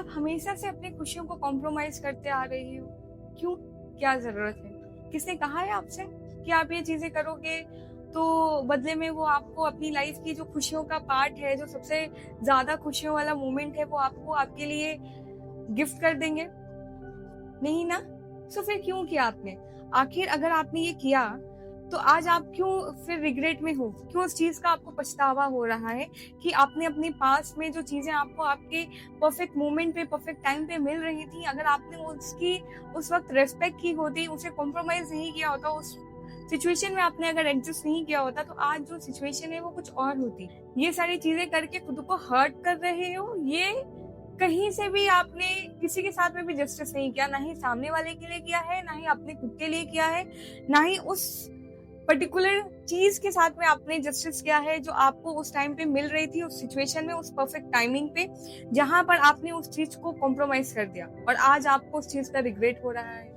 आप हमेशा से अपनी खुशियों को कॉम्प्रोमाइज करते आ रही हो। क्यों? क्या जरूरत है? किसने कहा है आपसे कि आप ये चीजें करोगे तो बदले में वो आपको अपनी लाइफ की जो खुशियों का पार्ट है, जो सबसे ज्यादा खुशियों वाला मोमेंट है, वो आपको आपके लिए गिफ्ट कर देंगे? नहीं ना। सो फिर क्यों किया आपने? आखिर अगर आपने ये किया तो आज आप क्यों फिर रिग्रेट में हो? क्यों उस चीज का आपको पछतावा हो रहा है कि आपने अपने पास में जो चीजें आपको आपके परफेक्ट मोमेंट पे, परफेक्ट टाइम पे मिल रही थी, अगर आपने उसकी उस वक्त रेस्पेक्ट की होती, उसे कॉम्प्रोमाइज नहीं किया होता, उस सिचुएशन में आपने अगर एडजस्ट नहीं किया होता, तो आज जो सिचुएशन है वो कुछ और होती। ये सारी चीजें करके खुद को हर्ट कर रहे हो। ये कहीं से भी आपने किसी के साथ में भी जस्टिस नहीं किया, ना ही सामने वाले के लिए किया है, ना ही अपने खुद के लिए किया है, ना ही उस पर्टिकुलर चीज के साथ में आपने जस्टिस किया है जो आपको उस टाइम पे मिल रही थी, उस सिचुएशन में, उस परफेक्ट टाइमिंग पे, जहां पर आपने उस चीज को कॉम्प्रोमाइज कर दिया और आज आपको उस चीज का रिग्रेट हो रहा है।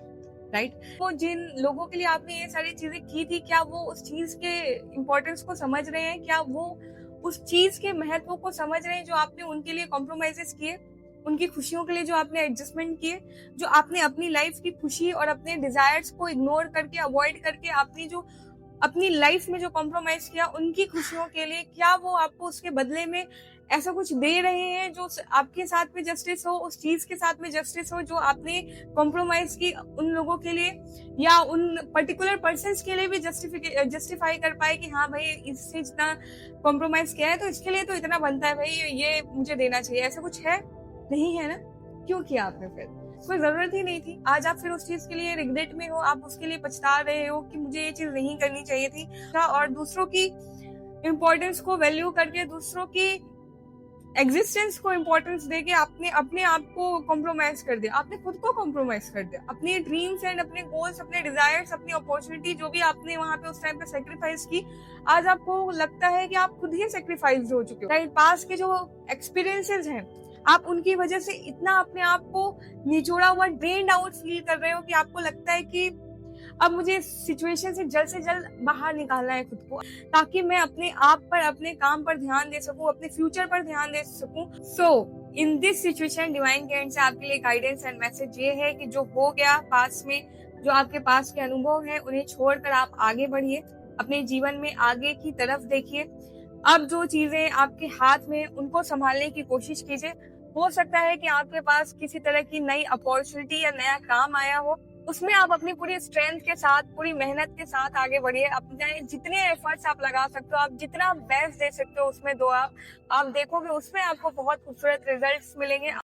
राइट? वो जिन लोगों के लिए आपने ये सारी चीजें की थी, क्या वो उस चीज के इम्पोर्टेंस को समझ रहे हैं? क्या वो उस चीज के महत्व को समझ रहे हैं जो आपने उनके लिए कॉम्प्रोमाइजेस किए, उनकी खुशियों के लिए जो आपने एडजस्टमेंट किए, जो आपने अपनी लाइफ की खुशी और अपने डिजायर्स को इग्नोर करके, अवॉइड करके, आपने जो अपनी लाइफ में जो कॉम्प्रोमाइज किया उनकी खुशियों के लिए, क्या वो आपको उसके बदले में ऐसा कुछ दे रहे हैं जो आपके साथ में जस्टिस हो, उस चीज के साथ में जस्टिस हो जो आपने कॉम्प्रोमाइज की उन लोगों के लिए, या उन पर्टिकुलर पर्सन्स के लिए भी जस्टिफाई कर पाए कि हाँ भाई, इससे इतना कॉम्प्रोमाइज किया है तो इसके लिए तो इतना बनता है भाई, ये मुझे देना चाहिए। ऐसा कुछ है? नहीं है ना। क्यों किया आपने फिर? कोई जरूरत ही नहीं थी। आज आप फिर उस चीज के लिए रिग्रेट में हो, आप उसके लिए पछता रहे हो कि मुझे ये चीज नहीं करनी चाहिए थी, और दूसरों की इम्पोर्टेंस को वैल्यू करके, दूसरों की एग्जिस्टेंस को इम्पोर्टेंस देके आपने अपने आप को कॉम्प्रोमाइज कर दिया, आपने खुद को कॉम्प्रोमाइज कर दिया, अपने ड्रीम्स एंड अपने गोल्स, अपने डिजायर्स, अपनी अपॉर्चुनिटी जो भी आपने वहां पे उस टाइम पे सेक्रीफाइस की, आज आपको लगता है कि आप खुद ही सेक्रीफाइस हो चुके हो। पास के जो एक्सपीरियंसेस हैं, आप उनकी वजह से इतना अपने आप को निचोड़ा हुआ, ड्रेन्ड आउट फील कर रहे हो कि आपको लगता है कि अब मुझे इस सिचुएशन से जल्द बाहर निकालना है खुद को, ताकि मैं अपने आप पर, अपने काम पर ध्यान दे सकूं, अपने फ्यूचर पर ध्यान दे सकूं। सो इन दिस सिचुएशन, डिवाइन के एंड से आपके लिए गाइडेंस एंड मैसेज ये है कि जो हो गया पास में, जो आपके पास के अनुभव है, उन्हें छोड़कर आप आगे बढ़िए, अपने जीवन में आगे की तरफ देखिए। अब जो चीजें आपके हाथ में, उनको संभालने की कोशिश कीजिए। हो सकता है कि आपके पास किसी तरह की नई अपॉर्चुनिटी या नया काम आया हो, उसमें आप अपनी पूरी स्ट्रेंथ के साथ, पूरी मेहनत के साथ आगे बढ़िए। अपने जितने एफर्ट्स आप लगा सकते हो, आप जितना बेस्ट दे सकते हो उसमें दो। आप देखोगे उसमें आपको बहुत खूबसूरत रिजल्ट्स मिलेंगे।